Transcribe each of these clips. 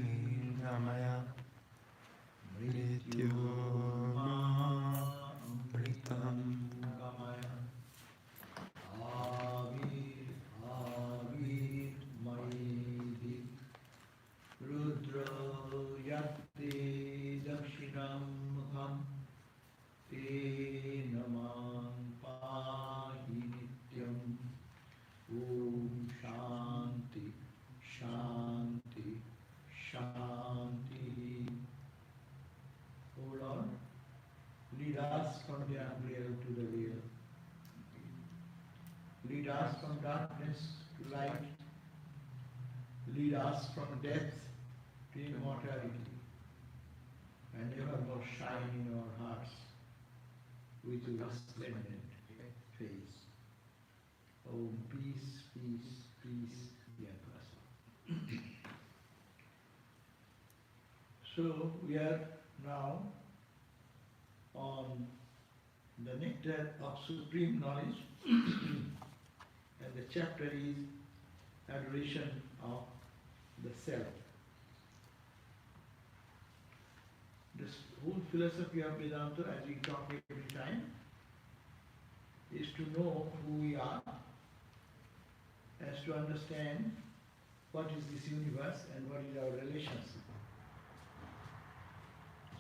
Jyotirgamaya Mrityumamritam Gamaya Avir Avir Maidi Rudra Yatti Dakshinam Mukham Te Namam Pahi Nityam Om Shanti Shanti Shanti. O Lord, lead us from the unreal to the real. Lead us from darkness to light. Lead us from death to immortality. And evermore shine in our hearts with your splendid face. Oh, peace, peace, peace, dear person. So we are now on the nectar of supreme knowledge, and the chapter is Adoration of the Self. This whole philosophy of Vedanta, as we talk every time, is to know who we are, as to understand what is this universe and what is our relationship.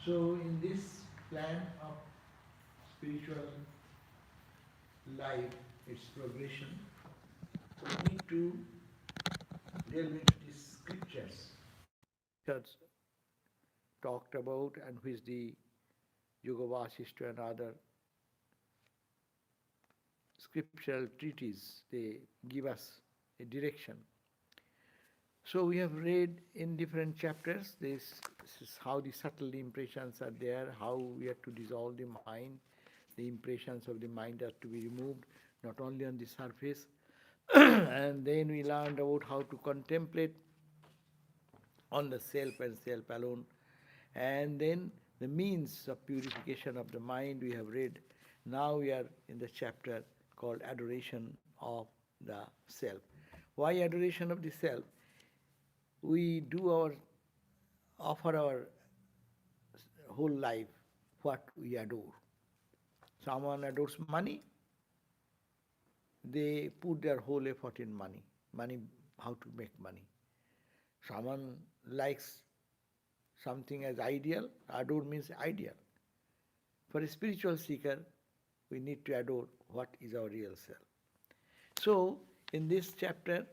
So in this plan of spiritual life, its progression, we need to delve into these scriptures. That's talked about, and which the Yoga Vasishta and other scriptural treatises, they give us a direction. So we have read in different chapters, this is how the subtle impressions are there, how we have to dissolve the mind, the impressions of the mind are to be removed, not only on the surface, and then we learned about how to contemplate on the self and self alone, and then the means of purification of the mind we have read. Now we are in the chapter called Adoration of the Self. Why adoration of the self? We offer our whole life what we adore. Someone adores money, they put their whole effort in money, how to make money. Someone likes something as ideal, adore means ideal. For a spiritual seeker, we need to adore what is our real self. So, in this chapter,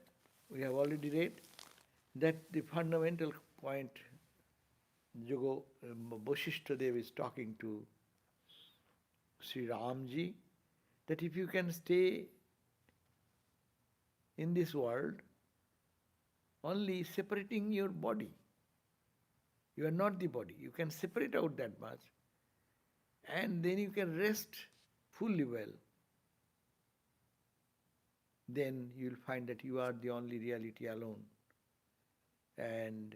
we have already read that the fundamental point Yoga Vasishta Dev is talking to Sri Ramji, that if you can stay in this world only separating your body, you are not the body, you can separate out that much, and then you can rest fully well, then you will find that you are the only reality alone. And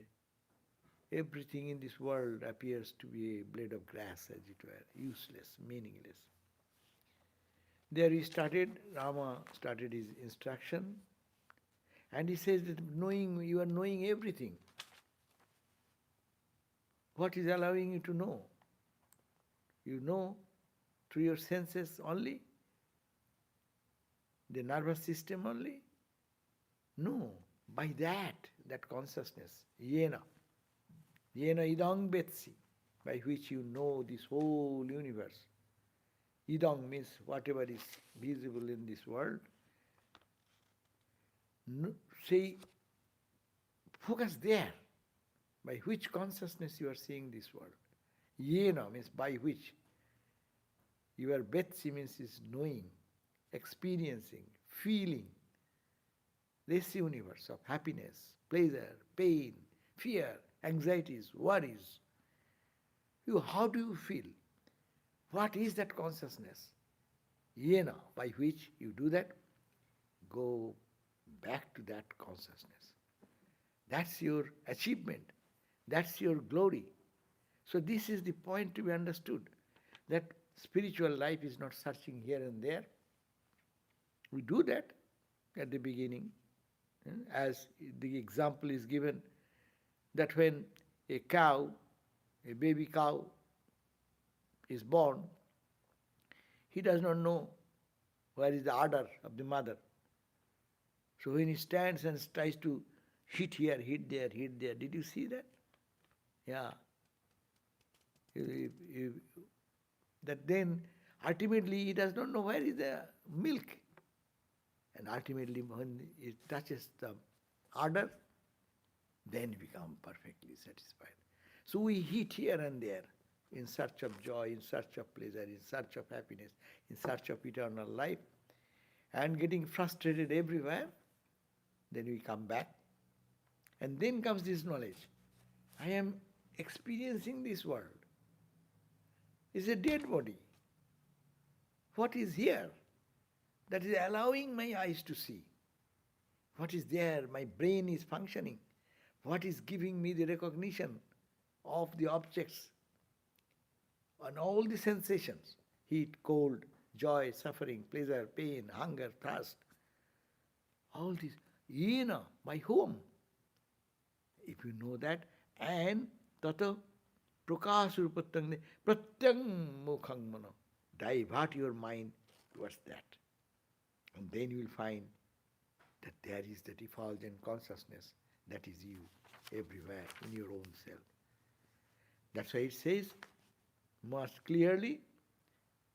everything in this world appears to be a blade of grass, as it were, useless, meaningless. There Rama started his instruction, and he says that you are knowing everything. What is allowing you to know? You know through your senses only? The nervous system only? No, by that consciousness, yena idang betsi, by which you know this whole universe. Idang means whatever is visible in this world. Say, focus there, by which consciousness you are seeing this world. Yena means by which. Your betsi means is knowing, experiencing, feeling this universe of happiness, pleasure, pain, fear, anxieties, worries. How do you feel? What is that consciousness? Yena, by which you do that, go back to that consciousness. That's your achievement. That's your glory. So this is the point to be understood, that spiritual life is not searching here and there. We do that at the beginning, As the example is given, that when a cow, a baby cow, is born, he does not know where is the udder of the mother. So when he stands and tries to hit here, hit there, did you see that? Yeah. That then ultimately he does not know where is the milk. And ultimately when it touches the udder, then we become perfectly satisfied. So we hit here and there in search of joy, in search of pleasure, in search of happiness, in search of eternal life, and getting frustrated everywhere. Then we come back. And then comes this knowledge. I am experiencing this world. It's a dead body. What is here? That is allowing my eyes to see. What is there? My brain is functioning. What is giving me the recognition of the objects and all the sensations? Heat, cold, joy, suffering, pleasure, pain, hunger, thirst. All this. My home. If you know that, and tata prakasurupatang pratyang mukhang mano. Divert your mind towards that. And then you will find that there is that effulgent consciousness that is you everywhere in your own self. That's why it says most clearly,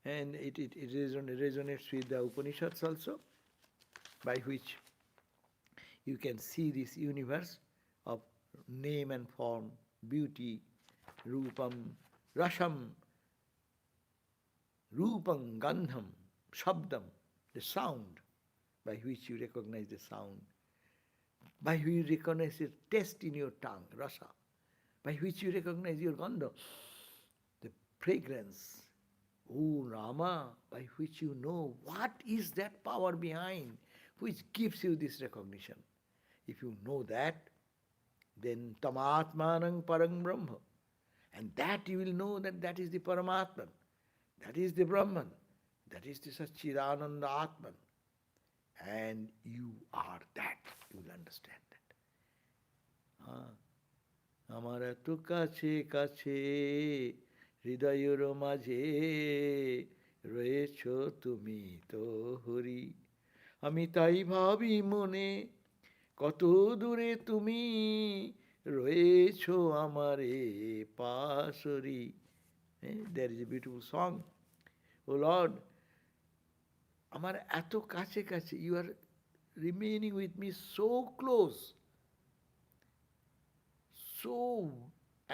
and it resonates with the Upanishads also, by which you can see this universe of name and form, beauty, rupam, rasam, rupam, gandham, shabdam, the sound, by which you recognize the sound, by which you recognize the taste in your tongue, rasa, by which you recognize your gandha, the fragrance, oh Rama, by which you know what is that power behind which gives you this recognition. If you know that, then tamatmanang parang brahma. And that you will know that that is the Paramatman, that is the Brahman, that is the Satchidananda Atman. And you are that. You will understand that. Amara tu kache kache hridayur majhe royecho tumi to hori. Ami tai bhabi mone কত দূরে তুমি রয়েছো আমারে পাশরি. There is a beautiful song. Oh Lord, আমার এত কাছে কাছে, you are remaining with me so close, so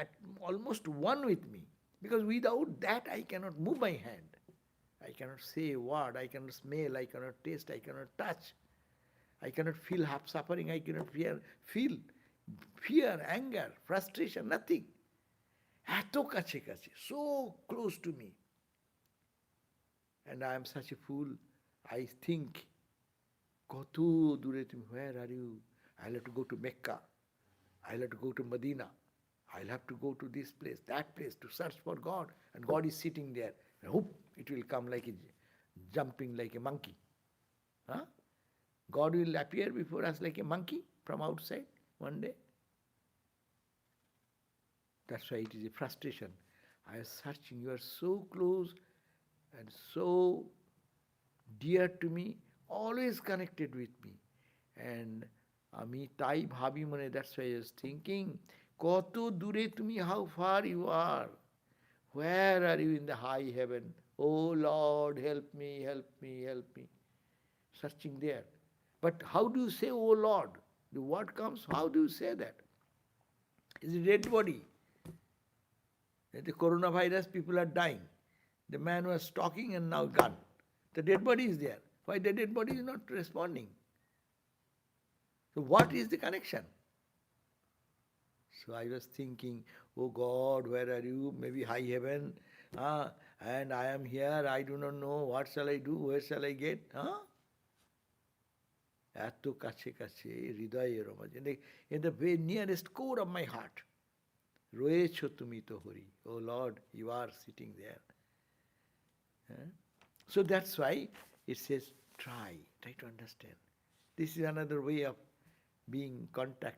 at almost one with me, because without that I cannot move my hand, I cannot say a word, I cannot smell, I cannot taste, I cannot touch, I cannot feel half suffering, I cannot feel fear, anger, frustration, nothing. Eto kache kache, so close to me. And I am such a fool. I think, Kotu dure tumi, where are you? I'll have to go to Mecca. I'll have to go to Medina. I'll have to go to this place, that place to search for God. And God is sitting there. And whoop, it will come like jumping like a monkey. Huh? God will appear before us like a monkey from outside one day. That's why it is a frustration. I am searching, you are so close and so dear to me, always connected with me. And ami tai bhabi mone, that's why I was thinking, koto dure tumi, how far you are. Where are you in the high heaven? Oh Lord, help me, help me, help me. Searching there. But how do you say, oh Lord? The word comes, how do you say that? It's a dead body. The coronavirus, people are dying. The man was talking and now gone. The dead body is there. Why the dead body is not responding? So what is the connection? So I was thinking, oh God, where are you? Maybe high heaven. And I am here, I do not know, what shall I do? Where shall I get? Eto kache kache, hridayero majhe, in the very nearest core of my heart. Royecho tumi to hori. Oh Lord, you are sitting there. So that's why it says, try to understand. This is another way of being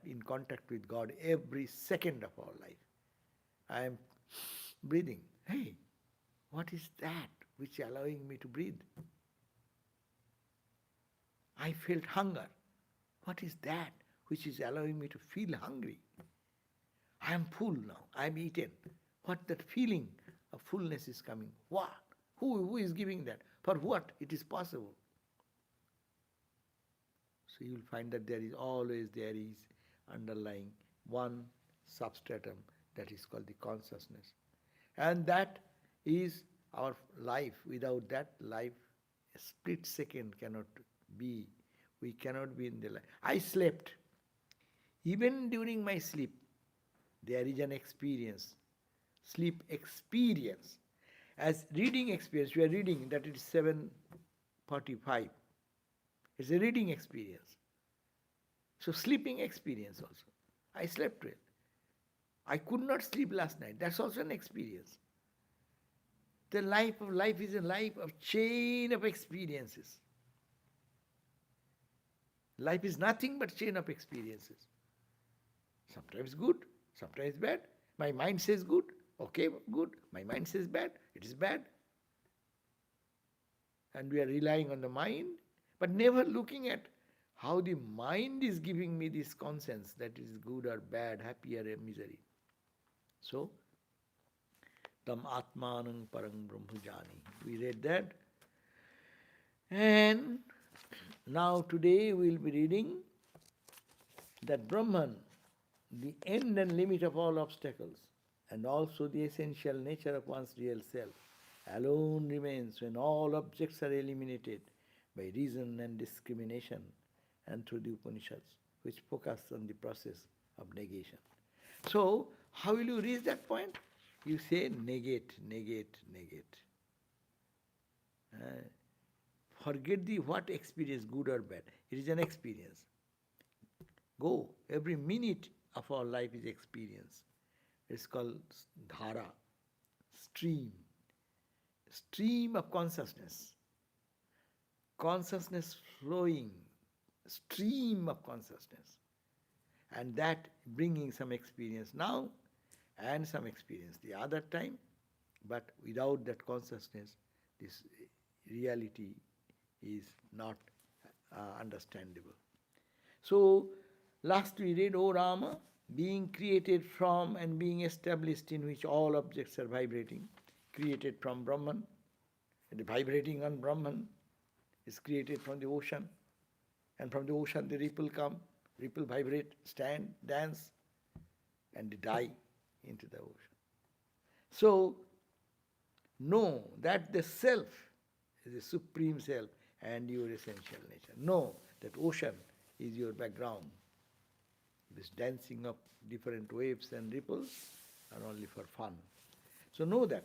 in contact with God every second of our life. I am breathing. Hey, what is that which is allowing me to breathe? I felt hunger. What is that which is allowing me to feel hungry? I am full now. I am eaten. What that feeling of fullness is coming? What? Who is giving that? For what it is possible? So you will find that there is underlying one substratum that is called the consciousness. And that is our life. Without that life, a split second cannot be. We cannot be in the life. I slept. Even during my sleep, there is an experience. Sleep experience. As reading experience, we are reading that it is 7:45. It's a reading experience. So sleeping experience also. I slept well. I could not sleep last night. That's also an experience. The life is a life of chain of experiences. Life is nothing but chain of experiences. Sometimes good, sometimes bad. My mind says good, okay, good. My mind says bad, it is bad. And we are relying on the mind, but never looking at how the mind is giving me this conscience that is good or bad, happy or misery. So, Tam Atmanang Parang Brahmajani. We read that. And now today we will be reading that Brahman, the end and limit of all obstacles, and also the essential nature of one's real self, alone remains when all objects are eliminated by reason and discrimination, and through the Upanishads, which focus on the process of negation. So, how will you reach that point? You say negate, negate, negate. Forget the what experience, good or bad. It is an experience. Go. Every minute of our life is experience. It's called dhara, stream. Stream of consciousness. Consciousness flowing. Stream of consciousness. And that bringing some experience now and some experience the other time. But without that consciousness, this reality is not understandable. So, last we read, O Rama, being created from and being established in which all objects are vibrating, created from Brahman, and the vibrating on Brahman is created from the ocean, and from the ocean the ripple come, ripple vibrate, stand, dance, and they die into the ocean. So, know that the self is the supreme self and your essential nature. Know that ocean is your background. This dancing of different waves and ripples are only for fun. So know that.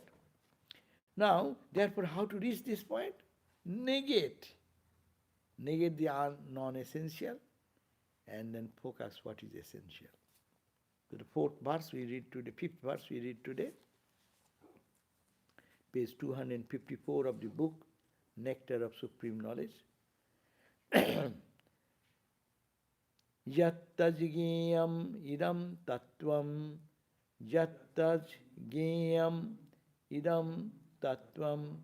Now, therefore, how to reach this point? Negate. Negate the non-essential and then focus what is essential. So the fifth verse we read today, page 254 of the book, Nectar of Supreme Knowledge. Yattajgeyam idam tattvam, yattajgeyam idam tattvam,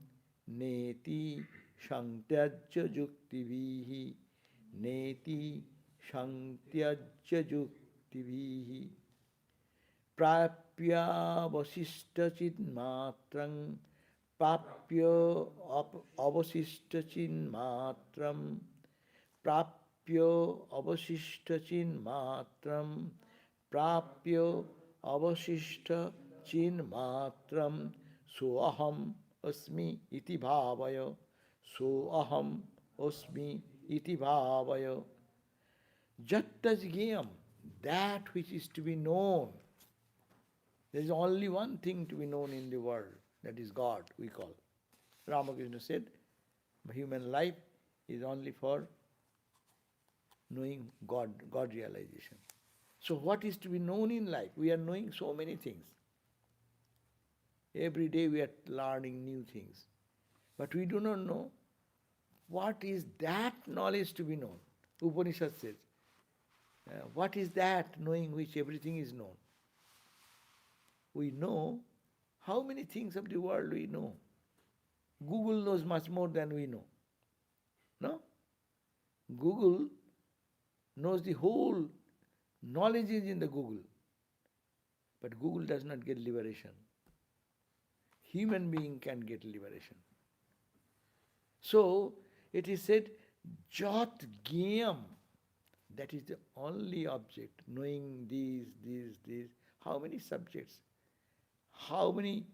neti shantyajya juktivihi, neti shantyajya juktivihi, prapya vasishtachit matrang, prapya avasishtachin matram, prapya avasishtachin matram, prapya avasishtachin matram, so aham asmi iti bhavaya, so aham asmi iti bhavaya. Jattajgeyam, that which is to be known. There is only one thing to be known in the world, that is God, we call. Ramakrishna said, human life is only for knowing God realization. So what is to be known in life? We are knowing so many things. Every day we are learning new things. But we do not know what is that knowledge to be known. Upanishad says, What is that knowing which everything is known? We know how many things of the world we know. Google knows much more than we know. No? Google knows the whole knowledge is in the Google. But Google does not get liberation. Human being can get liberation. So it is said, Jat Gyam. That is the only object, knowing these. How many subjects? How many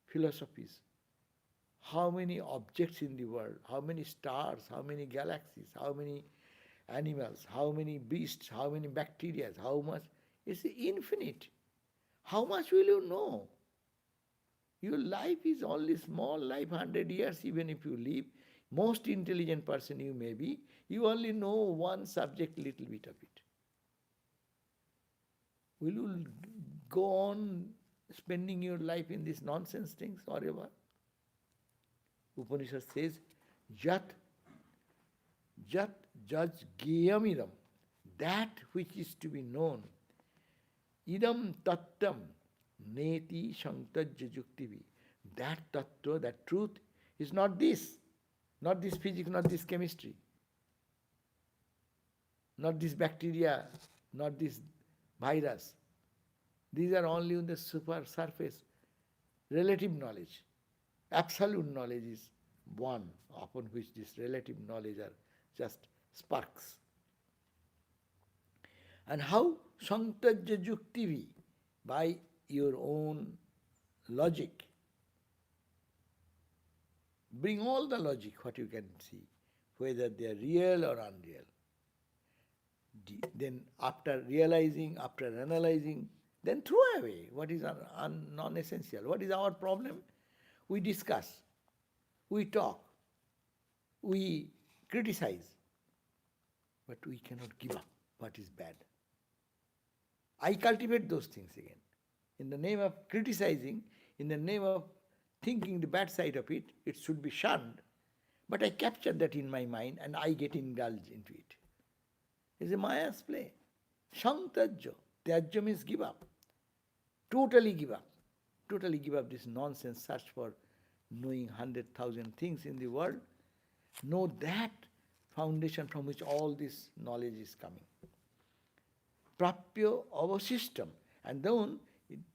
philosophies? How many objects in the world? How many stars? How many galaxies? How many animals? How many beasts? How many bacteria? How much? It's infinite. How much will you know? Your life is only small life, 100 years even if you live. Most intelligent person you may be, you only know one subject, little bit of it. Will you go on spending your life in these nonsense things forever? Upanishad says, Jat jaj geyamidam, that which is to be known, idam tattam neti shantajya juktivi. That tattva, that truth, is not this physics, not this chemistry, not this bacteria, not this virus. These are only on the super surface. Relative knowledge. Absolute knowledge is one upon which this relative knowledge are just sparks. And how? Santajya juktivi, by your own logic. Bring all the logic, what you can see, whether they are real or unreal. Then after realizing, after analyzing, then throw away what is non-essential. What is our problem? We discuss, we talk, we criticize, but we cannot give up what is bad. I cultivate those things again. In the name of criticizing, in the name of thinking the bad side of it, it should be shunned. But I capture that in my mind and I get indulged into it. It's a Maya's play. Shantajya. Tyajya means give up. Totally give up. Totally give up this nonsense search for knowing 100,000 things in the world. Know that foundation from which all this knowledge is coming. Prapya avasistam. And then,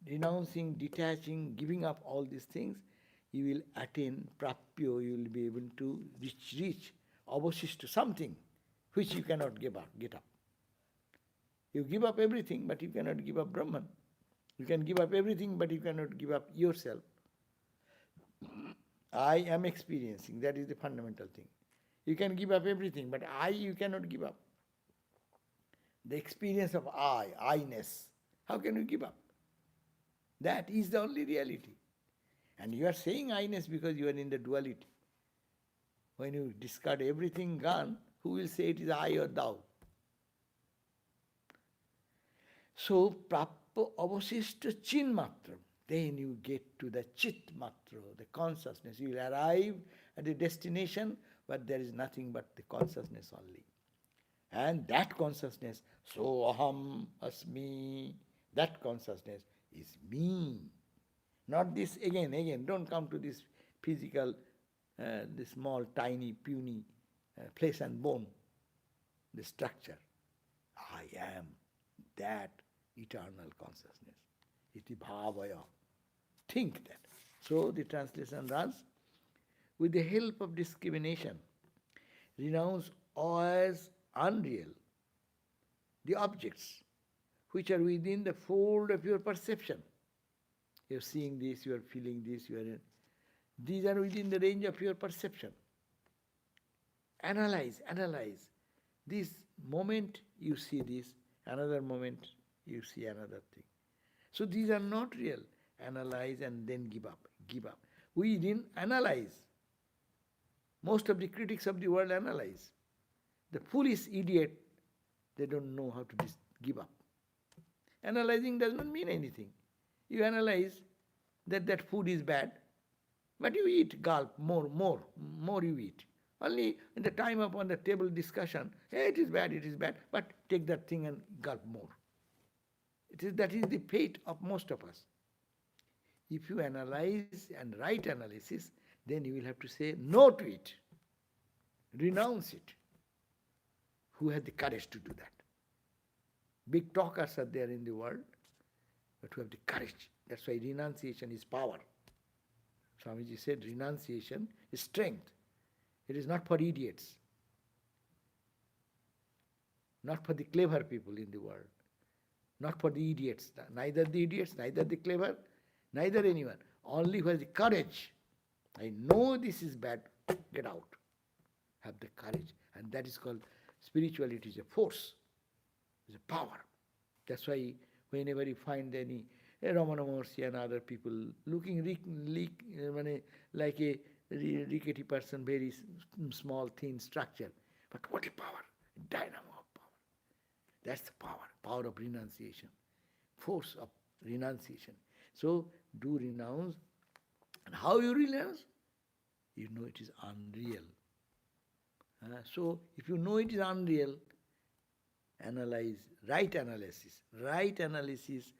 renouncing, detaching, giving up all these things, you will attain prapya, you will be able to reach avasista, something which you cannot get up. You give up everything, but you cannot give up Brahman. You can give up everything, but you cannot give up yourself. I am experiencing, that is the fundamental thing. You can give up everything, but you cannot give up. The experience of I-ness, how can you give up? That is the only reality. And you are saying I-ness because you are in the duality. When you discard everything gone, who will say it is I or thou? So, prapya avasista chin matram. Then you get to the chit matra, the consciousness. You will arrive at the destination, but there is nothing but the consciousness only. And that consciousness, so aham asmi, that consciousness is me. Not this again, don't come to this physical, this small, tiny, puny flesh and bone, the structure. I am that eternal consciousness. Iti bhavaya. Think that. So the translation runs, with the help of discrimination, renounce as unreal the objects which are within the fold of your perception. You are seeing this, you are feeling this, these are within the range of your perception. Analyze. This moment you see this, another moment you see another thing. So these are not real. Analyze and then give up. We didn't analyze. Most of the critics of the world analyze. The foolish idiot, they don't know how to give up. Analyzing does not mean anything. You analyze that food is bad, but you eat, gulp, more you eat. Only in the time upon the table discussion, hey, it is bad, but take that thing and gulp more. That is the fate of most of us. If you analyze and write analysis, then you will have to say no to it, renounce it. Who has the courage to do that? Big talkers are there in the world, but who have the courage. That's why renunciation is power. Swamiji said renunciation is strength. It is not for idiots, not for the clever people in the world, not for the idiots, neither the idiots, neither the clever, neither anyone. Only who has the courage. I know this is bad, get out. Have the courage. And that is called spirituality, is a force, is a power. That's why whenever you find any Ramana Maharshi and other people looking like a rickety person, very small, thin structure. But what a power, dynamo of power. That's the power of renunciation, force of renunciation. So do renounce. And how you renounce? You know it is unreal. So if you know it is unreal, analyze, right analysis. Right analysis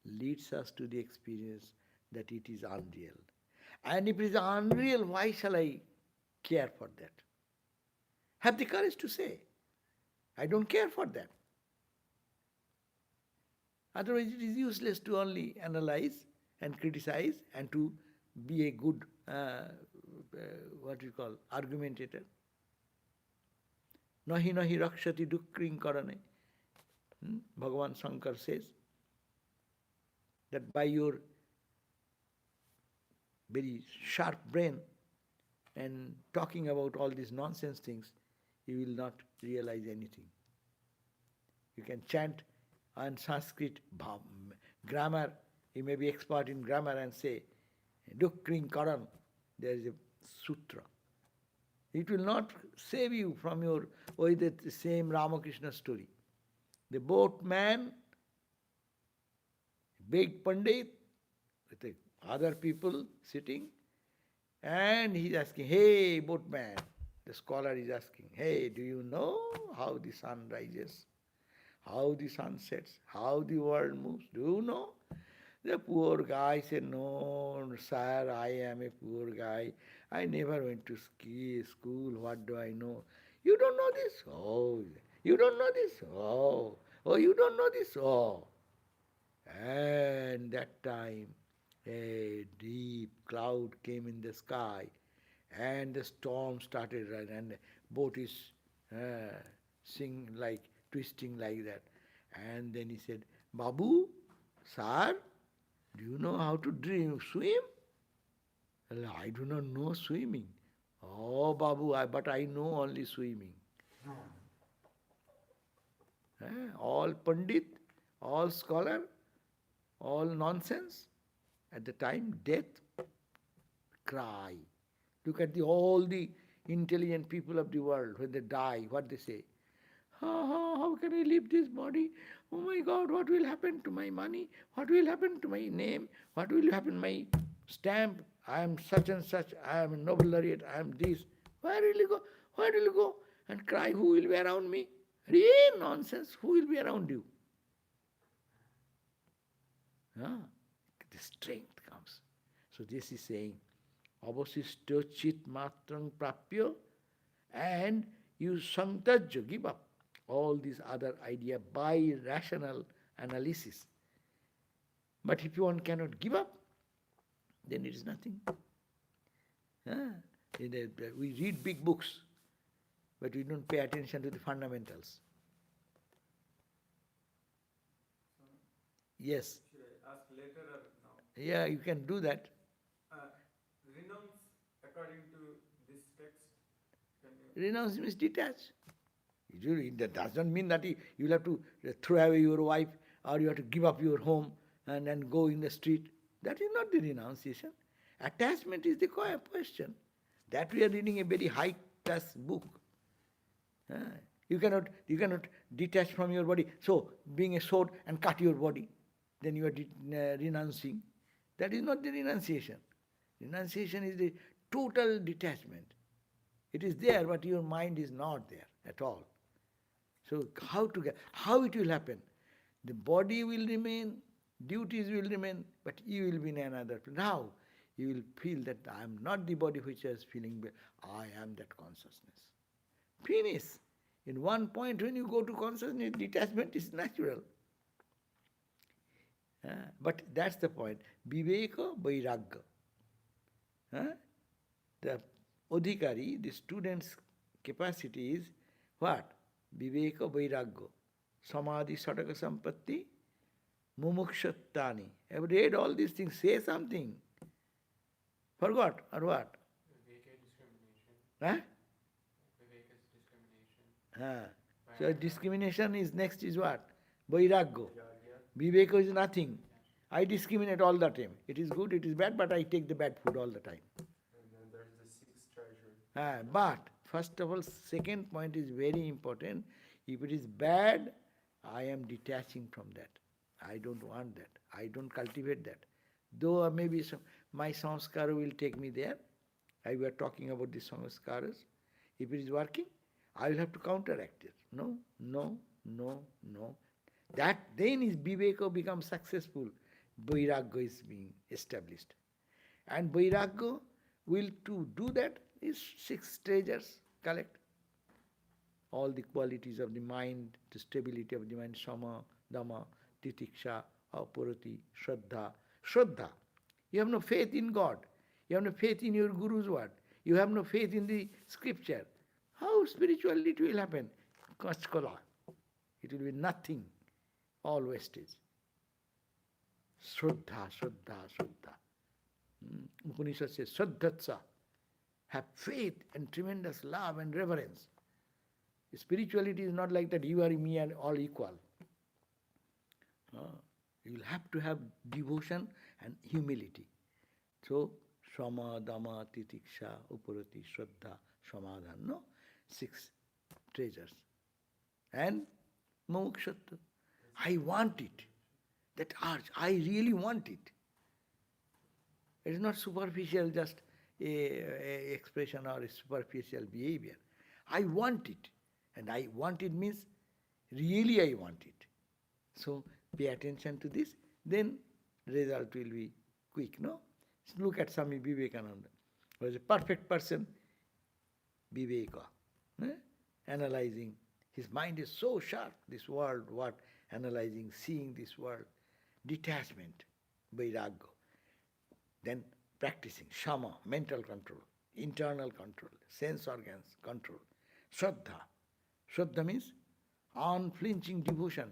leads us to the experience that it is unreal. And if it is unreal, why shall I care for that? Have the courage to say, I don't care for that. Otherwise it is useless to only analyze and criticize and to be a good, argumentator. Nahi nahi rakshati dukkring karane. Bhagavan Shankar says that by your very sharp brain and talking about all these nonsense things, you will not realize anything. You can chant on Sanskrit grammar, you may be expert in grammar and say, dukkring karan, there is a sutra. It will not save you from your, the same Ramakrishna story. The boatman, big Pandit, with the other people sitting, and he's asking, hey, boatman, the scholar is asking, hey, do you know how the sun rises, how the sun sets, how the world moves? Do you know? The poor guy said, no, sir, I am a poor guy. I never went to school. What do I know? You don't know this? Oh, you don't know this? Oh, you don't know this? Oh. And that time, a deep cloud came in the sky, and the storm started, and the boat is twisting like that. And then he said, Babu, sir, do you know how to swim? I do not know swimming. Oh, Babu, but I know only swimming. All Pandit, all scholar, all nonsense. At the time, death, cry. Look at all the intelligent people of the world, when they die, what they say? How can I leave this body? Oh my God, what will happen to my money? What will happen to my name? What will happen to my stamp? I am such and such, I am a Nobel laureate, I am this. Where will you go? Where will you go? And cry, who will be around me? Real nonsense, who will be around you? The strength comes. So this is saying, avasisto chit matrang prapya, and you santajya, give up all these other idea by rational analysis. But if one cannot give up, then it is nothing. We read big books, but we don't pay attention to the fundamentals. Yes. Should I ask later or now? Yeah, you can do that. Renounce according to this text. Renounce means detach. That does not mean that you will have to throw away your wife or you have to give up your home and then go in the street. That is not the renunciation. Attachment is the question. That we are reading a very high-class book. You cannot detach from your body. So, being a sword and cut your body, then you are renouncing. That is not the renunciation. Renunciation is the total detachment. It is there, but your mind is not there at all. So how it will happen? The body will remain, duties will remain, but you will be in another place. Now you will feel that I am not the body which is feeling, I am that consciousness. Finish. In one point when you go to consciousness, detachment is natural. But that's the point. Viveka Vairagya. The Adhikari, the student's capacity is what? Viveka Vairagya. Samadhi Sataka Sampatti Mumukshattani. Have read all these things? Say something. Forgot or what? Viveka discrimination. Huh? Viveka's discrimination. So discrimination is next is what? Vairagya. Viveka is nothing. I discriminate all the time. It is good, it is bad, but I take the bad food all the time. And then there's the sixth treasure. But first of all, second point is very important. If it is bad, I am detaching from that. I don't want that. I don't cultivate that. Though maybe my samskara will take me there. I were talking about the samskaras. If it is working, I will have to counteract it. No, no, no, no. That then is Viveka becomes successful. Vairagya is being established. And Vairagya will to do that is 6 treasures collect. All the qualities of the mind, the stability of the mind, Sama, Dhamma, Titiksha, Apurati, Shraddha. Shraddha. You have no faith in God. You have no faith in your Guru's word. You have no faith in the scripture. How spiritually it will happen? Kachkola. It will be nothing. All wastage. Shraddha, Shraddha, Shraddha. Upanishad says, Shraddhatsa. Have faith and tremendous love and reverence. Spirituality is not like that you are me and all equal. You will have to have devotion and humility. So, Shama, Dhamma, Titiksha, Upurati, Shraddha, Samadhan. No? 6 treasures. And Mumukshattva. I want it. That urge, I really want it. It is not superficial, just a expression or a superficial behavior. I want it. And I want it means really I want it. So pay attention to this, then result will be quick, no? Look at Swami Vivekananda. He was a perfect person, Viveka. Analyzing. His mind is so sharp, this world, what? Analyzing, seeing this world. Detachment, Vairagya. Then practicing, Shama, mental control, internal control, sense organs control. Shraddha. Shraddha means unflinching devotion.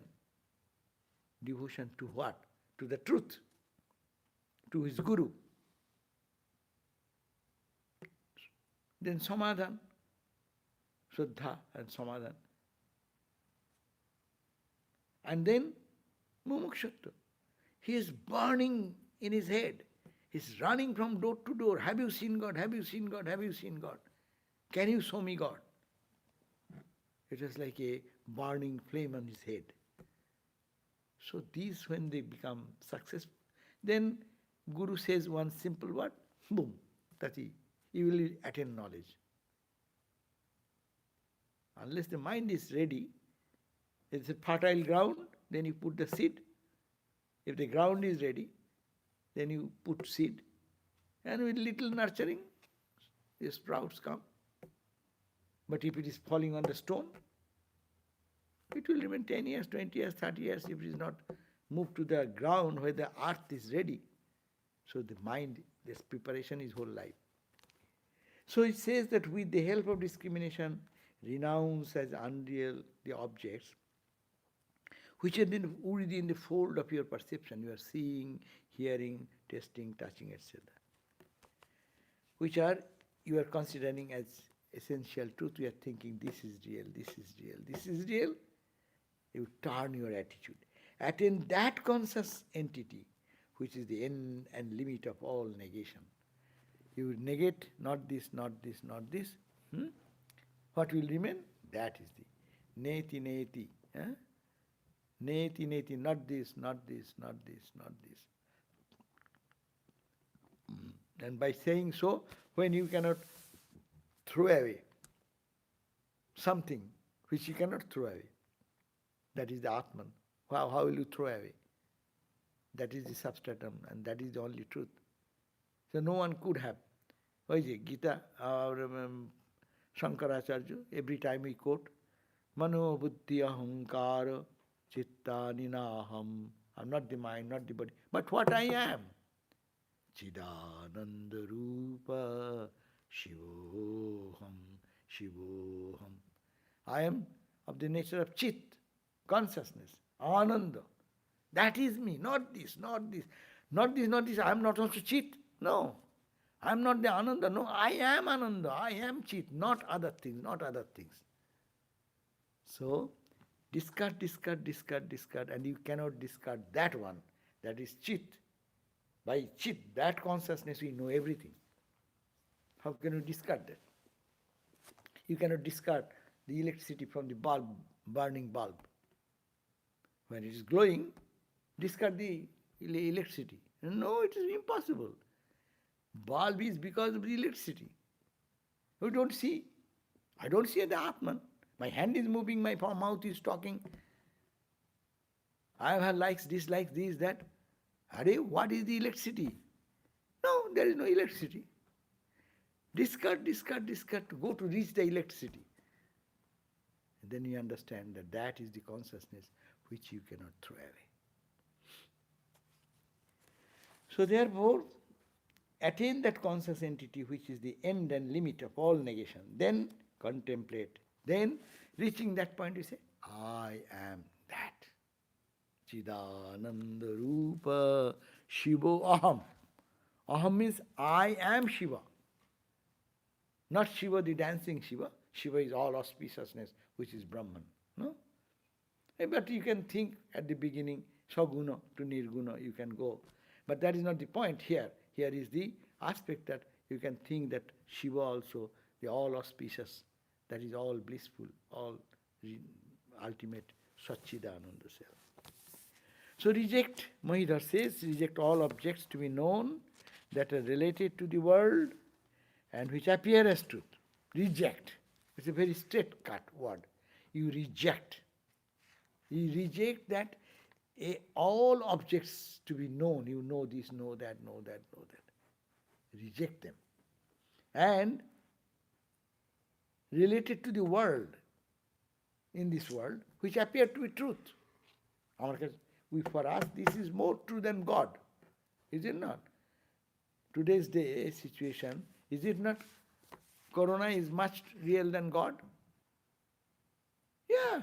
Devotion to what? To the truth, to his Guru. Then Samadhan, Shraddha and Samadhan. And then Mumukshattva. He is burning in his head. He's running from door to door. Have you seen God? Have you seen God? Have you seen God? Can you show me God? It is like a burning flame on his head. So these, when they become successful, then Guru says one simple word, boom, tati, you will attain knowledge. Unless the mind is ready, it's a fertile ground, then you put the seed. If the ground is ready, then you put seed. And with little nurturing, the sprouts come. But if it is falling on the stone, it will remain 10 years, 20 years, 30 years if it is not moved to the ground where the earth is ready. So the mind, this preparation is whole life. So it says that with the help of discrimination, renounce as unreal the objects which are then already in the fold of your perception. You are seeing, hearing, tasting, touching, etc. Which are you are considering as essential truth. You are thinking this is real, this is real, this is real. You turn your attitude. Attain that conscious entity which is the end and limit of all negation. You negate not this, not this, not this. What will remain? That is the neti neti. Neti neti, not this, not this, not this, not this. And by saying so, when you cannot throw away, something which you cannot throw away. That is the Atman. How will you throw away? That is the substratum, and that is the only truth. So no one could have. Why is it? Gita, our Shankaracharya, every time we quote, Mano buddhi ahankara chitta ninaham. I'm not the mind, not the body. But what I am? Chidananda Rupa Shivoham Shivoham. I am of the nature of Chit, consciousness, Ananda. That is me, not this, not this, not this, not this. I am not also Chit. No. I am not the Ananda. No, I am Ananda. I am Chit, not other things, not other things. So, discard, discard, discard, discard, and you cannot discard that one. That is Chit. By Chit, that consciousness, we know everything. How can you discard that? You cannot discard the electricity from the bulb, burning bulb. When it is glowing, discard the electricity. No, it is impossible. Bulb is because of the electricity. You don't see. I don't see the Atman. My hand is moving, my mouth is talking. I have had likes, dislikes, this, that. Hare, what is the electricity? No, there is no electricity. Discard, discard, discard to go to reach the electricity. And then you understand that that is the consciousness which you cannot throw away. So therefore, attain that conscious entity which is the end and limit of all negation. Then contemplate. Then reaching that point you say, I am that. Chidananda Rupa Shivo Aham. Aham means I am Shiva. Not Shiva, the dancing Shiva. Shiva is all auspiciousness, which is Brahman. No? But you can think at the beginning, Saguna to Nirguna, you can go. But that is not the point here. Here is the aspect that you can think that Shiva also, the all auspicious, that is all blissful, all ultimate Satchidananda self. So reject, Mahidhar says, reject all objects to be known that are related to the world and which appear as truth. Reject. It's a very straight cut word. You reject. You reject that all objects to be known. You know this, know that, know that, know that. Reject them. And related to the world, in this world, which appear to be truth. For us, this is more true than God. Is it not? Today's day situation, is it not? Corona is much real than God? Yeah.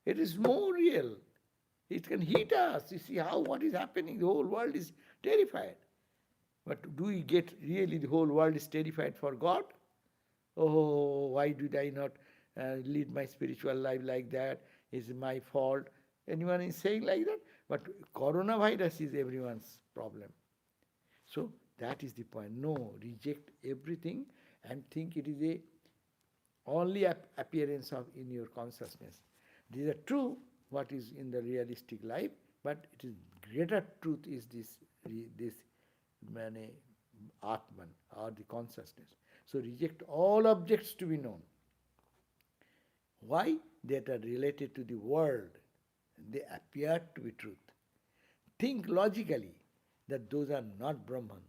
It is more real. It can hit us. You see what is happening. The whole world is terrified. But do we get really the whole world is terrified for God? Oh, why did I not lead my spiritual life like that? Is it my fault? Anyone is saying like that? But coronavirus is everyone's problem. So that is the point. No, reject everything and think it is a only appearance of in your consciousness. These are true, what is in the realistic life, but it is greater truth is this Atman or the consciousness. So reject all objects to be known. Why? That are related to the world. They appear to be truth. Think logically that those are not Brahman.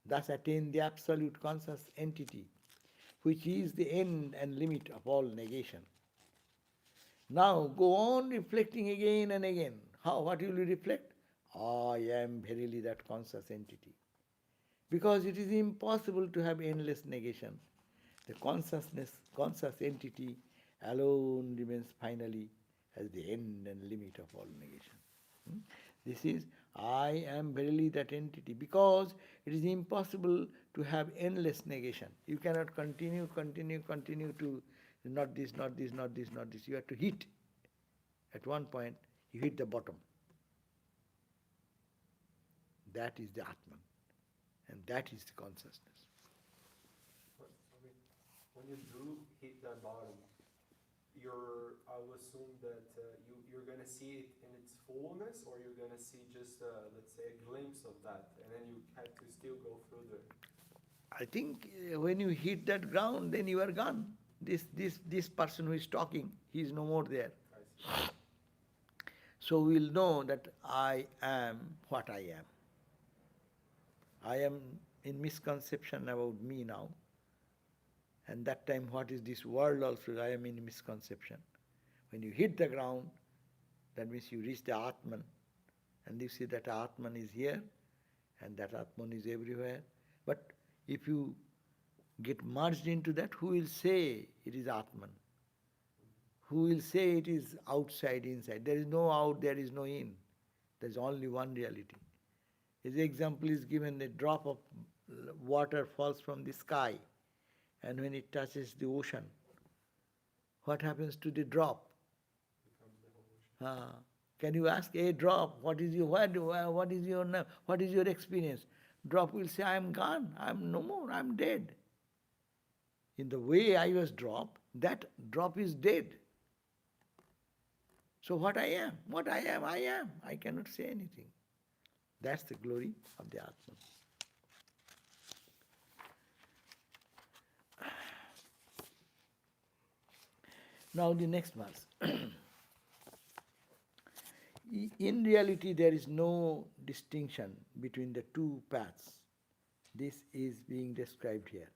Thus attain the absolute conscious entity, which is the end and limit of all negation. Now go on reflecting again and again. How? What will you reflect? I am verily that conscious entity. Because it is impossible to have endless negation. The conscious entity alone remains finally as the end and limit of all negation. This is, I am verily that entity, because it is impossible to have endless negation. You cannot continue to not this, not this, not this, not this. You have to hit. At one point, you hit the bottom. That is the Atman. And that is the consciousness. When you do hit that bottom, I would assume that you're going to see it in its fullness, or you're going to see just, let's say, a glimpse of that, and then you have to still go further. I think when you hit that ground, then you are gone. this person who is talking, he is no more there. I see. So we'll know that I am what I am. I am in misconception about me now. And that time, what is this world also? I am in misconception. When you hit the ground, that means you reach the Atman. And you see that Atman is here, and that Atman is everywhere. But if you get merged into that, who will say it is Atman? Who will say it is outside, inside? There is no out, there is no in. There is only one reality. His example is given: a drop of water falls from the sky, and when it touches the ocean, what happens to the drop? Becomes the whole ocean. Can you ask a drop, what is your what is your experience? Drop will say, I am gone, I am no more, I am dead. In the way I was dropped, that drop is dead. So what I am, I am. I cannot say anything. That's the glory of the Atman. Now the next verse. In reality, there is no distinction between the two paths. This is being described here.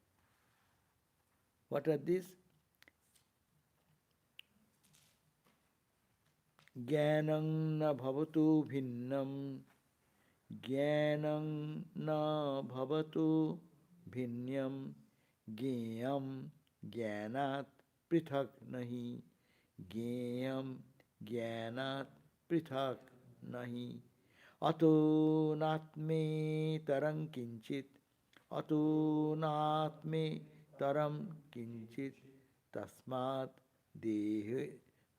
What are these? Jnanam na bhavatu bhinnam, jnanam na bhavatu bhinnam, jnayam jnanat prithak nahi, jnayam jnanat prithak nahi, ato natme taram kinchit, ato natme taram kinchit, tasmat dehe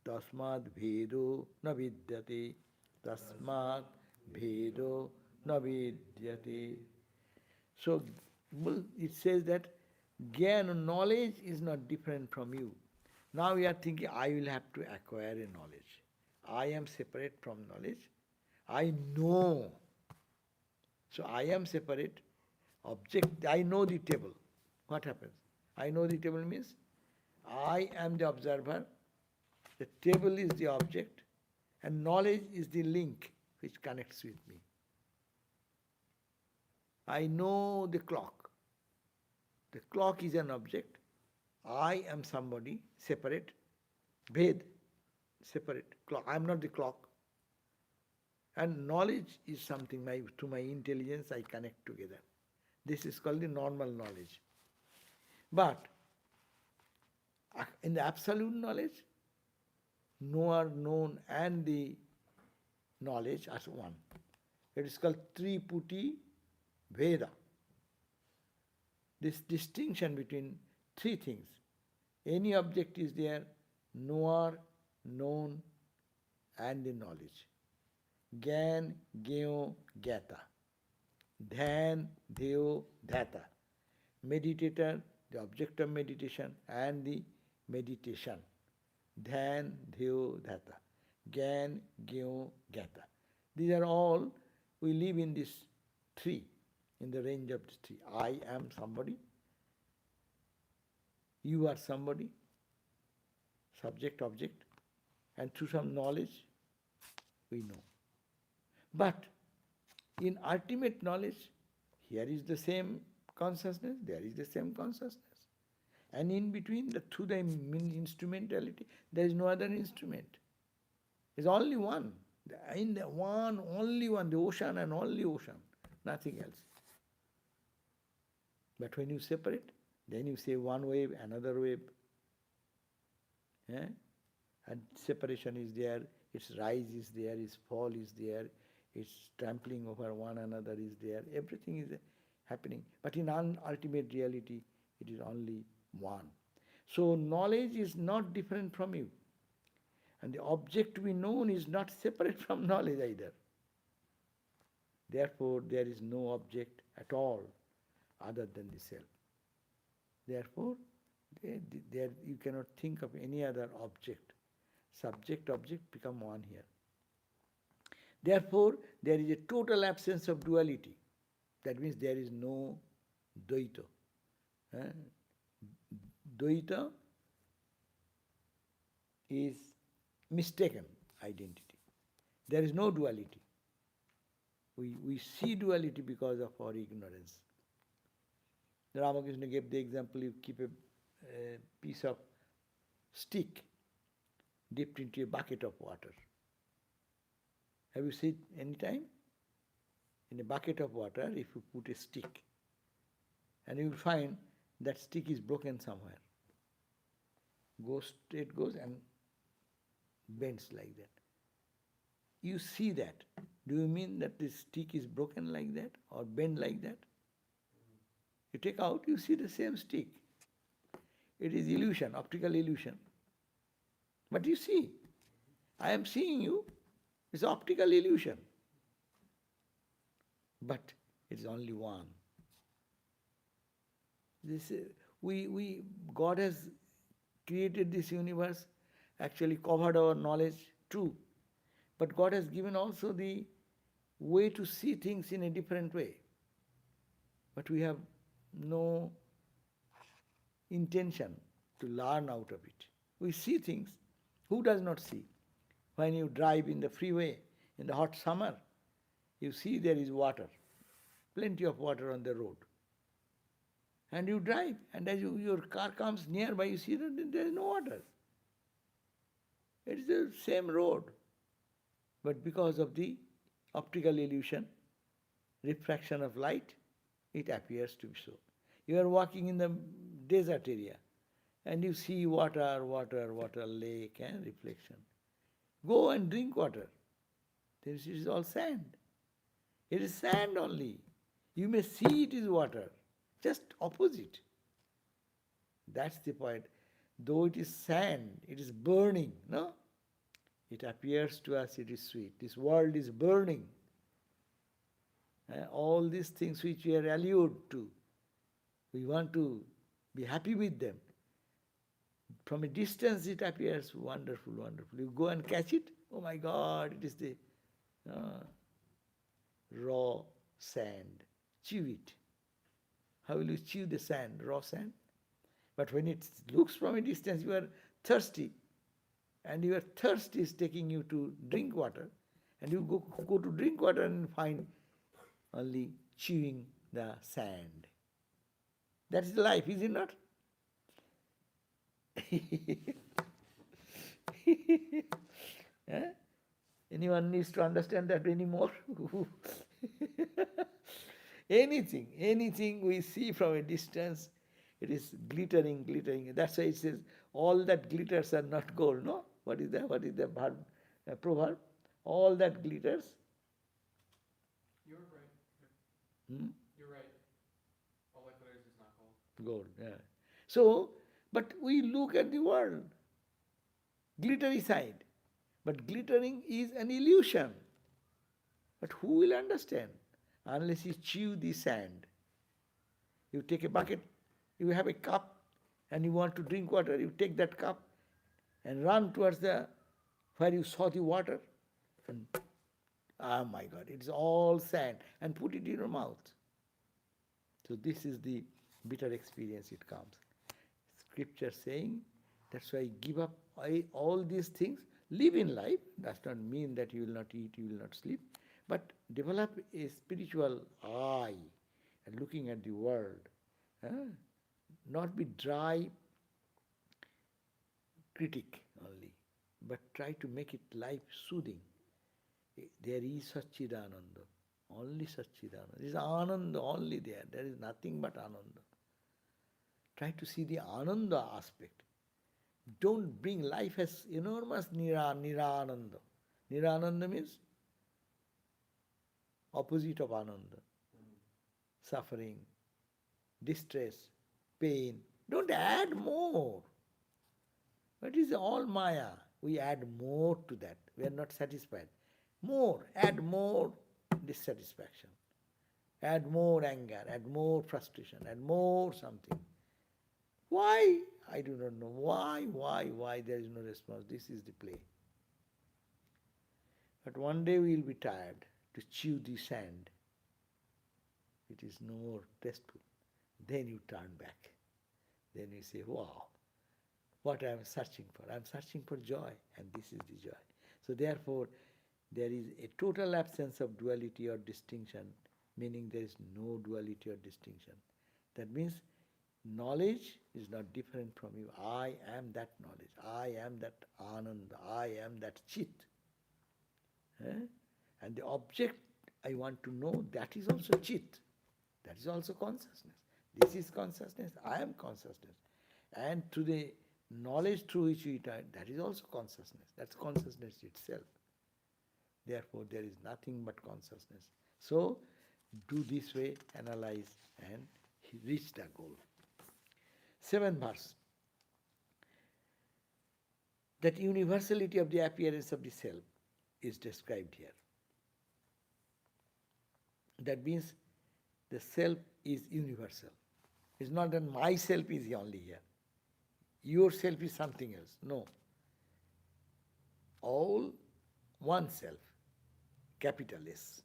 tasmad bhedo na vidyate, tasmad bhedo na vidyate. So it says that Gyan, knowledge, is not different from you. Now we are thinking, I will have to acquire a knowledge. I am separate from knowledge. I know. So I am separate. Object, I know the table. What happens? I know the table means I am the observer, the table is the object, and knowledge is the link which connects with me. I know the clock. The clock is an object. I am somebody separate. Ved, separate. Clock. I am not the clock. And knowledge is something to my intelligence I connect together. This is called the normal knowledge. But in the absolute knowledge, knower, known, and the knowledge are one. It is called Triputi Veda. This distinction between three things. Any object is there, knower, known, and the knowledge. Gyan, Gyo, Gyata. Dhyan, Dhyo, Dhata. Meditator, the object of meditation, and the meditation. Dhyan, Dhyo, Dhata. Gyan, Gyo, Gyata. These are all, we live in this three, in the range of the three. I am somebody. You are somebody. Subject, object. And through some knowledge, we know. But in ultimate knowledge, here is the same consciousness, there is the same consciousness. And in between, through the instrumentality, there is no other instrument. There is only one. In the one, only one, the ocean and only ocean, nothing else. But when you separate, then you say one wave, another wave. And separation is there, its rise is there, its fall is there, its trampling over one another is there. Everything is happening. But in ultimate reality, it is only one. So knowledge is not different from you. And the object to be known is not separate from knowledge either. Therefore, there is no object at all other than the self. Therefore, you cannot think of any other object. Subject, object become one here. Therefore, there is a total absence of duality. That means there is no Dvaita. Dvaita is mistaken identity. There is no duality. We see duality because of our ignorance. Ramakrishna gave the example, you keep a piece of stick dipped into a bucket of water. Have you seen any time? In a bucket of water, if you put a stick, and you will find that stick is broken somewhere. It goes and bends like that. You see that. Do you mean that the stick is broken like that or bent like that? You take out, you see the same stick. It is illusion, optical illusion. But you see, I am seeing you, it's optical illusion. But it's only one. God has created this universe, actually covered our knowledge, true. But God has given also the way to see things in a different way. But we have no intention to learn out of it. We see things. Who does not see? When you drive in the freeway in the hot summer, you see there is water, plenty of water on the road. And you drive, and as your car comes nearby, you see that there is no water. It is the same road. But because of the optical illusion, refraction of light, it appears to be so. You are walking in the desert area, and you see water, lake, and reflection. Go and drink water. This is all sand. It is sand only. You may see it is water, just opposite. That's the point. Though it is sand, it is burning, no? It appears to us it is sweet. This world is burning. All these things which we are allured to, we want to be happy with them. From a distance it appears wonderful, wonderful. You go and catch it, oh my God, it is the raw sand. Chew it. How will you chew the sand, raw sand? But when it looks from a distance, you are thirsty, and your thirst is taking you to drink water, and you go to drink water and find only chewing the sand. That is life, is it not? Anyone needs to understand that anymore? Anything we see from a distance, it is glittering, glittering. That's why it says, all that glitters are not gold, no? What is that? What is the verb, proverb? All that glitters. You're right. Hmm? You're right. All that glitters is not gold. Gold, yeah. So, but we look at the world, glittery side. But glittering is an illusion. But who will understand? Unless you chew the sand. You take a bucket, you have a cup, and you want to drink water, you take that cup and run towards where you saw the water, and oh my God, it's all sand, and put it in your mouth. So this is the bitter experience it comes. Scripture saying, that's why give up all these things, live in life, does not mean that you will not eat, you will not sleep, but develop a spiritual eye and looking at the world. Not be dry critic only, but try to make it life soothing. There is Satchidananda, only Satchidananda. There is Ananda only there. There is nothing but Ananda. Try to see the Ananda aspect. Don't bring life as enormous Nirananda. Nirananda means opposite of Ananda. Suffering, distress, pain. Don't add more. It is all Maya. We add more to that. We are not satisfied. More, add more dissatisfaction. Add more anger, add more frustration, add more something. Why? I do not know. Why? There is no response. This is the play. But one day we will be tired to chew the sand. It is no more tasteful. Then you turn back. Then you say, wow, what I am searching for. I am searching for joy, and this is the joy. So therefore, there is a total absence of duality or distinction, meaning there is no duality or distinction. That means knowledge is not different from you. I am that knowledge. I am that Ananda. I am that Chit. And the object I want to know, that is also Chit. That is also consciousness. This is consciousness. I am consciousness. And to the knowledge through which we turn, that is also consciousness. That's consciousness itself. Therefore, there is nothing but consciousness. So, do this way, analyze, and reach the goal. 7th verse. That universality of the appearance of the self is described here. That means the self is universal. It's not that myself is only here. Yourself is something else. No. All one self, capital S.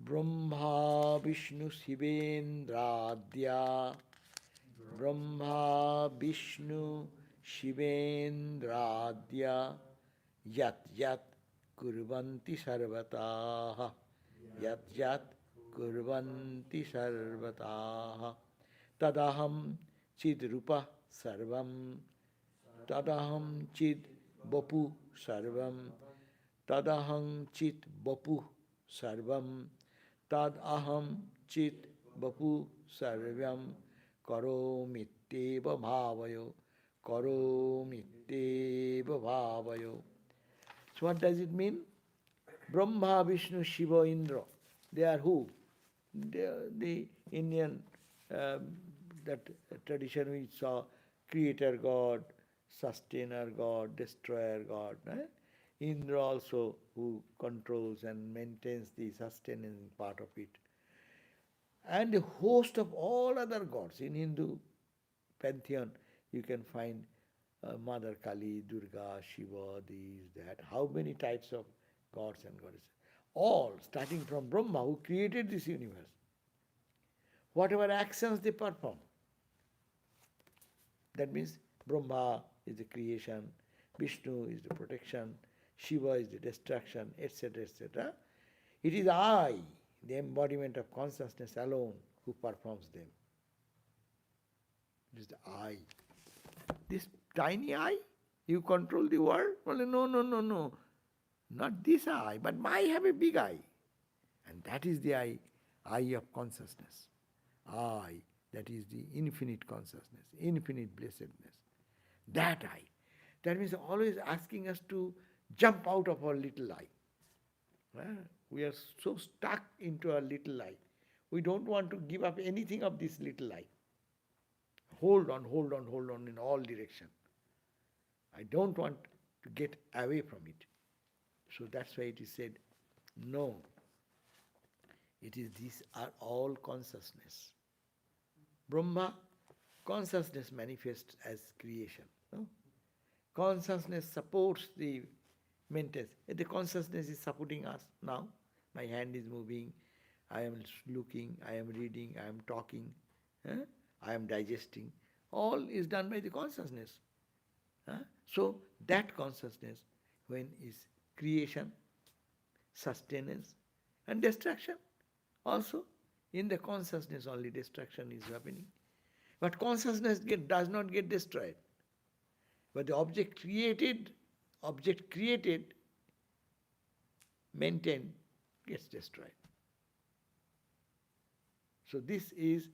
Brahma Vishnu Shivendradya. Brahma Vishnu Shivendradya. Yat yat kurvanti sarvataha. Yat yat kurvanti sarvataha. Tadaham chid rupa sarvam. Tadaham chid bapu sarvam. Tadaham chid bapu sarvam. Tadaham chid bapu sarvam. Karomitteva bhavayo. Karomitteva bhavayo. So what does it mean? Brahma, Vishnu, Shiva, Indra. They are who? They are the Indian that tradition we saw, creator God, sustainer God, destroyer God. Indra also who controls and maintains the sustaining part of it. And a host of all other gods. In Hindu pantheon you can find Mother Kali, Durga, Shiva, these, that. How many types of gods and goddesses? All starting from Brahma who created this universe. Whatever actions they perform. That means Brahma is the creation, Vishnu is the protection, Shiva is the destruction, etc., etc. It is I, the embodiment of consciousness alone, who performs them. It is the I. This tiny I, you control the world? Well, no. Not this I, but I have a big I. And that is the I of consciousness. I, that is the infinite consciousness, infinite blessedness. That I. That means always asking us to jump out of our little I. We are so stuck into our little I. We don't want to give up anything of this little I. Hold on in all directions. I don't want to get away from it. So that's why it is said, no. It is these are all consciousness. Brahma, consciousness manifests as creation. No? Consciousness supports the maintenance. The consciousness is supporting us now. My hand is moving, I am looking, I am reading, I am talking, I am digesting. All is done by the consciousness. So that consciousness, when is creation, sustenance, and destruction, also in the consciousness only destruction is happening. But consciousness does not get destroyed. But the object created, maintained, gets destroyed. So this is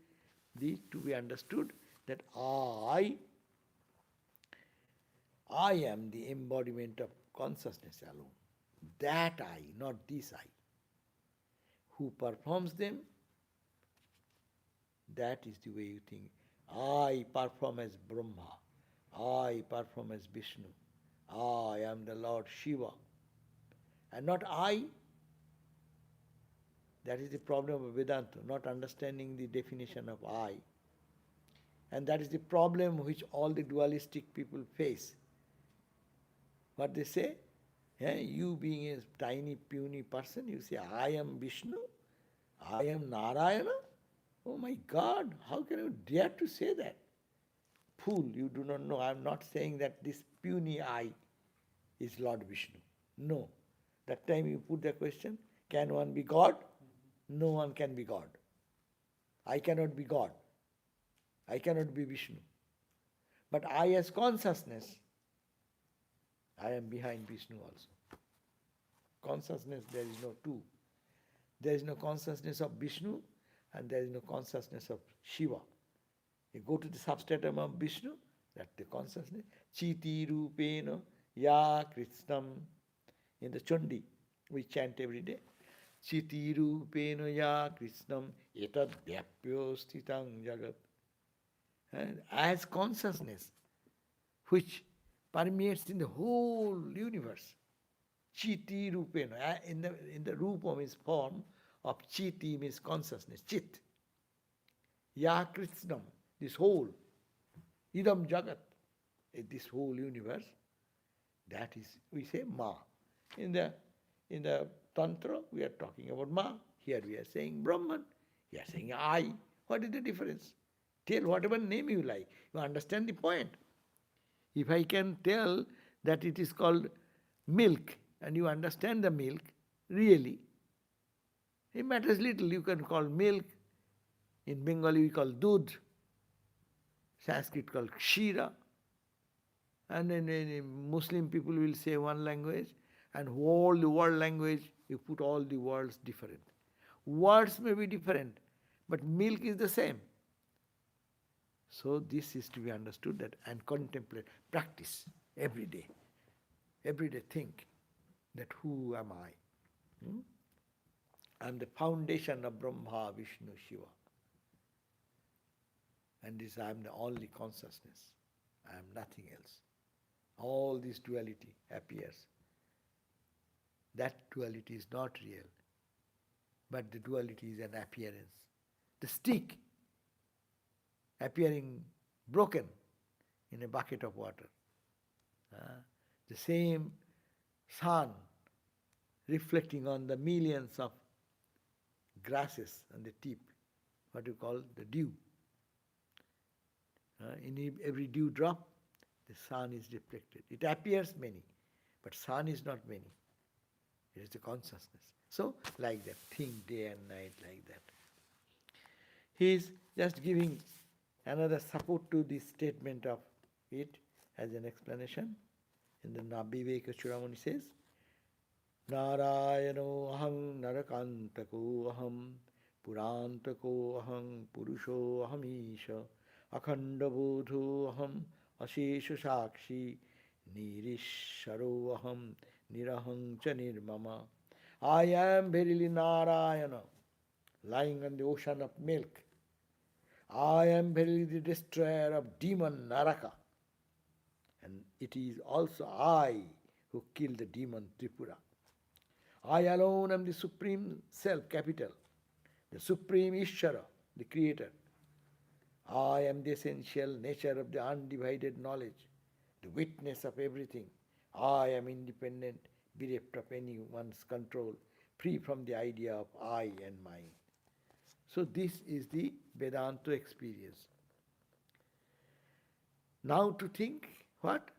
to be understood that I am the embodiment of consciousness alone. That I, not this I. Who performs them, that is the way you think. I perform as Brahma. I perform as Vishnu. I am the Lord Shiva. And not I. That is the problem of Vedanta, not understanding the definition of I. And that is the problem which all the dualistic people face. What they say? You being a tiny, puny person, you say, I am Vishnu, I am Narayana. Oh my God, how can you dare to say that? fool, you do not know. I am not saying that this puny I is Lord Vishnu. No. That time you put the question, can one be God? No one can be God. I cannot be God. I cannot be Vishnu. But I as consciousness, I am behind Vishnu also. Consciousness, there is no two. There is no consciousness of Vishnu and there is no consciousness of Shiva. You go to the substratum of Vishnu, that's the consciousness. Chiti rupena ya krishnam. In the Chandi, we chant every day. Chiti rupena ya krishnam etad vyapyo stitang jagat. And as consciousness, which permeates in the whole universe. Chiti rupena. In the rupa means form of chiti means consciousness. Chit. Ya krishnam. This whole. Idam jagat. This whole universe. That is, we say ma. In the Tantra, we are talking about ma. Here we are saying Brahman. We are saying I. What is the difference? Tell whatever name you like. You understand the point. If I can tell that it is called milk, and you understand the milk, really, it matters little. You can call milk. In Bengali we call dudh. Sanskrit called kshira. And then Muslim people will say one language, and all the world language, you put all the words different. Words may be different, but milk is the same. So this is to be understood that and contemplate, practice every day. Every day think that who am I? I am the foundation of Brahma, Vishnu, Shiva. And this I am the only consciousness. I am nothing else. All this duality appears. That duality is not real, but the duality is an appearance. The stick appearing broken in a bucket of water. The same sun reflecting on the millions of grasses on the tip, what you call the dew. In every dew drop, the sun is reflected. It appears many, but sun is not many. It is the consciousness. So, like that, think day and night like that. He is just giving another support to this statement of it as an explanation. In the Viveka Chudamani says, Narayano aham narakantako aham purantako aham purusho aham isha akhanda bodho aham ashesha sakshi nirisharo aham niraham cha nirmama. I am verily Narayana, lying on the ocean of milk. I am verily the destroyer of demon Naraka. And it is also I who killed the demon Tripura. I alone am the Supreme Self, capital, the Supreme Ishvara, the Creator. I am the essential nature of the undivided knowledge, the witness of everything. I am independent, bereft of anyone's control, free from the idea of I and mine. So this is the Vedanta experience. Now to think, what?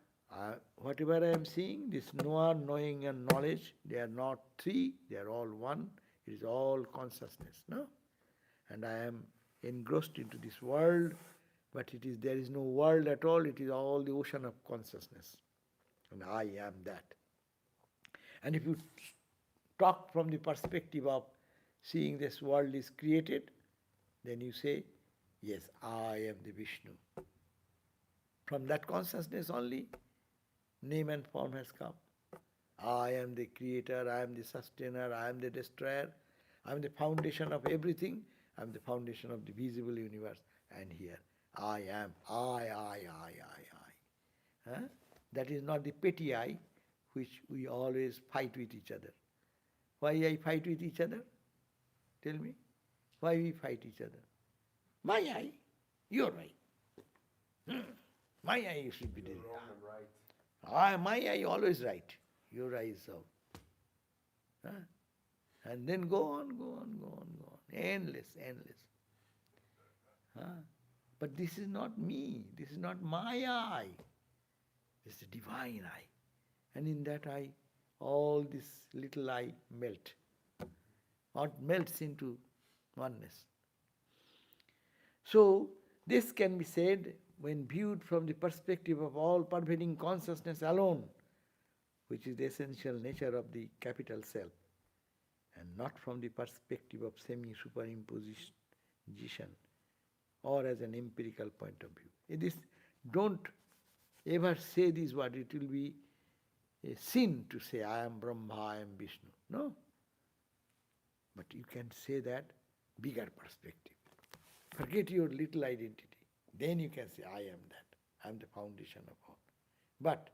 Whatever I am seeing, this knower, knowing and knowledge, they are not three, they are all one. It is all consciousness, no? And I am engrossed into this world, but there is no world at all, it is all the ocean of consciousness. And I am that. And if you talk from the perspective of seeing this world is created, then you say, yes, I am the Vishnu. From that consciousness only, name and form has come. I am the creator, I am the sustainer, I am the destroyer, I am the foundation of everything, I am the foundation of the visible universe. And here, I am, I. Huh? That is not the petty I, which we always fight with each other. Why I fight with each other? Tell me. Why we fight each other? My I, your I. My I should be there. Wrong and right. My eye always right. Your eye is so. And then go on. Endless. But this is not me, this is not my I. This is a divine I. And in that I, all this little I melt. Or melts into oneness. So, this can be said when viewed from the perspective of all pervading consciousness alone, which is the essential nature of the capital self, and not from the perspective of semi-superimposition or as an empirical point of view. It is, don't ever say this word, it will be a sin to say, I am Brahma, I am Vishnu. No. But you can say that bigger perspective. Forget your little identity. Then you can say, I am that. I am the foundation of all. But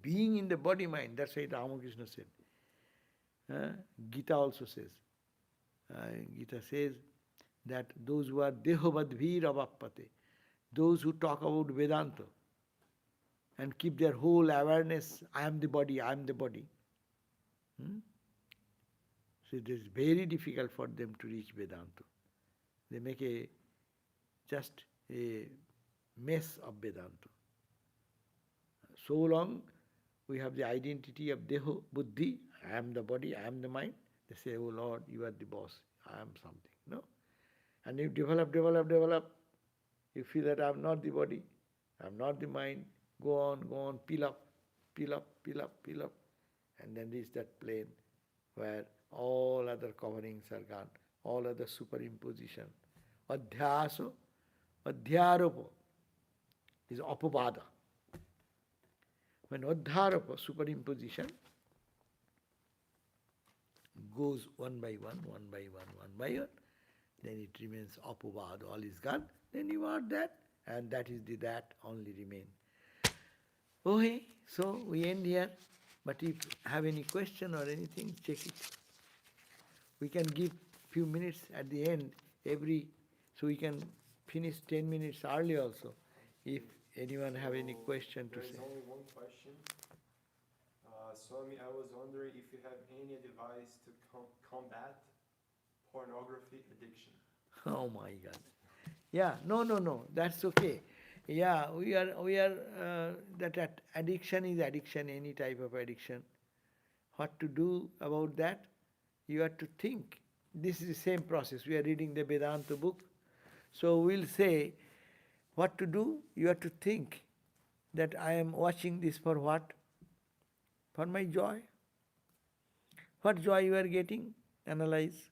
being in the body-mind, that's why Ramakrishna said. Gita also says. Gita says that those who are dehovadvir avappate, those who talk about Vedanta and keep their whole awareness, I am the body, I am the body. So it is very difficult for them to reach Vedanta. They make just a mess of Vedanta. So long we have the identity of Deho, Buddhi, I am the body, I am the mind. They say, oh Lord, you are the boss, I am something. No? And you develop, you feel that I am not the body, I am not the mind, go on, peel up, and then reach that plane where all other coverings are gone, all other superimposition. Adhyaso, adhyaropa is apapada. When adhyaropa, superimposition, goes one by one, then it remains apavad, all is gone, then you are that, and that is the that only remain. Okay, so we end here, but if you have any question or anything, check it. We can give few minutes at the end, so we can finish 10 minutes early also, if anyone have any question to say. There's only one question. Swami, I was wondering if you have any advice to combat pornography addiction. Oh my God. Yeah, no, that's okay. Yeah, we are that addiction is addiction, any type of addiction. What to do about that? You have to think. This is the same process. We are reading the Vedanta book. So we'll say, what to do? You have to think that I am watching this for what? For my joy. What joy you are getting? Analyze.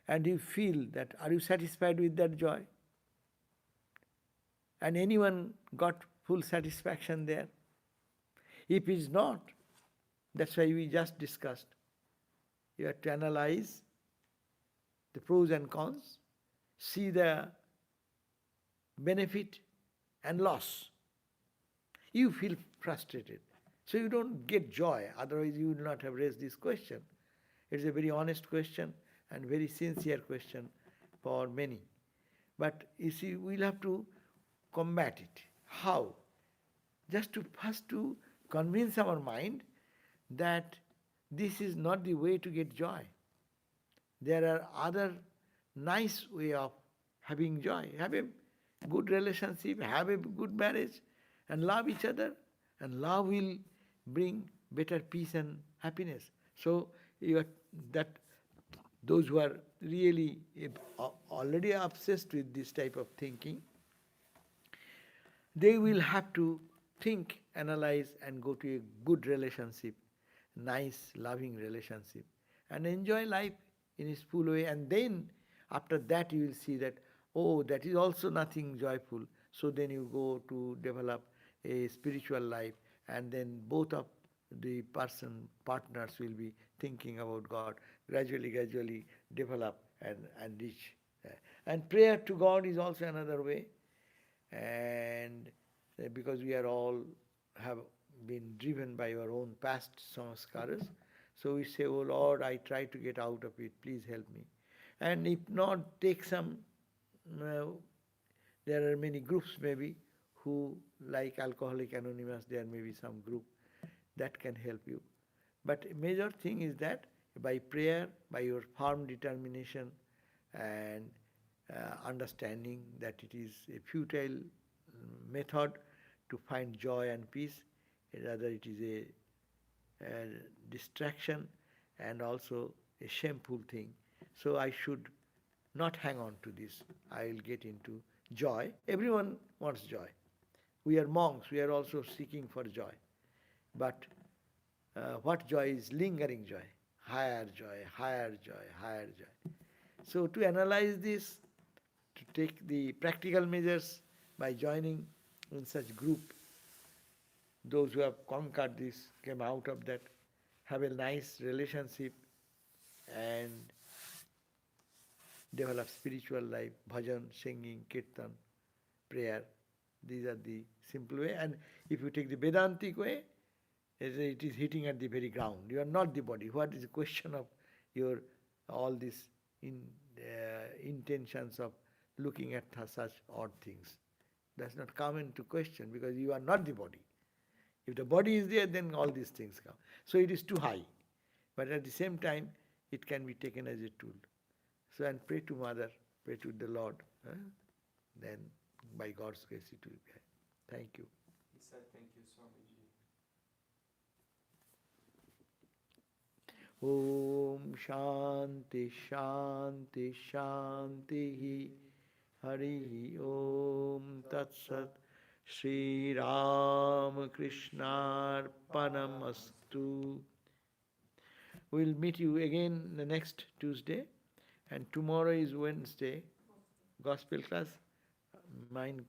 And you feel that, are you satisfied with that joy? And anyone got full satisfaction there? If it is not, that's why we just discussed. You have to analyze the pros and cons, see the benefit and loss. You feel frustrated. So you don't get joy, otherwise you would not have raised this question. It's a very honest question and very sincere question for many. But you see, we'll have to combat it. How? Just to first to convince our mind that this is not the way to get joy. There are other nice way of having joy. Have a good relationship, have a good marriage, and love each other. And love will bring better peace and happiness. So those who are really already obsessed with this type of thinking, they will have to think, analyze, and go to a good relationship, nice, loving relationship, and enjoy life in its full way. And then, after that, you will see that, oh, that is also nothing joyful. So then you go to develop a spiritual life, and then both of the partners will be thinking about God, gradually develop and reach. And prayer to God is also another way. And because we are all have been driven by our own past samskaras, so we say, oh Lord, I try to get out of it, please help me. And if not, take some, there are many groups maybe who, like Alcoholic Anonymous, there may be some group that can help you. But major thing is that by prayer, by your firm determination and understanding that it is a futile method to find joy and peace, rather it is a distraction and also a shameful thing. So I should not hang on to this. I will get into joy. Everyone wants joy. We are monks, we are also seeking for joy. But what joy is? Lingering joy, higher joy, higher joy, higher joy. So to analyze this, to take the practical measures by joining in such group, those who have conquered this, came out of that, have a nice relationship and develop spiritual life, bhajan, singing, kirtan, prayer. These are the simple way. And if you take the Vedantic way, it is hitting at the very ground. You are not the body. What is the question of your all these intentions of looking at such odd things? Does not come into question because you are not the body. If the body is there, then all these things come. So it is too high. But at the same time, it can be taken as a tool. So and pray to Mother, pray to the Lord. Then by God's grace it will be. Thank you. He said, thank you, Swamiji. Om Shanti Shanti Shanti Hari Om Tat Sat Shri Ram Krishna Arpanamastu. We will meet you again the next Tuesday, and tomorrow is Wednesday, gospel class. Mine.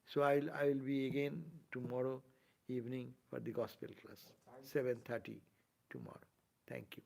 So I will be again tomorrow evening for the gospel class, 7:30 tomorrow. Thank you.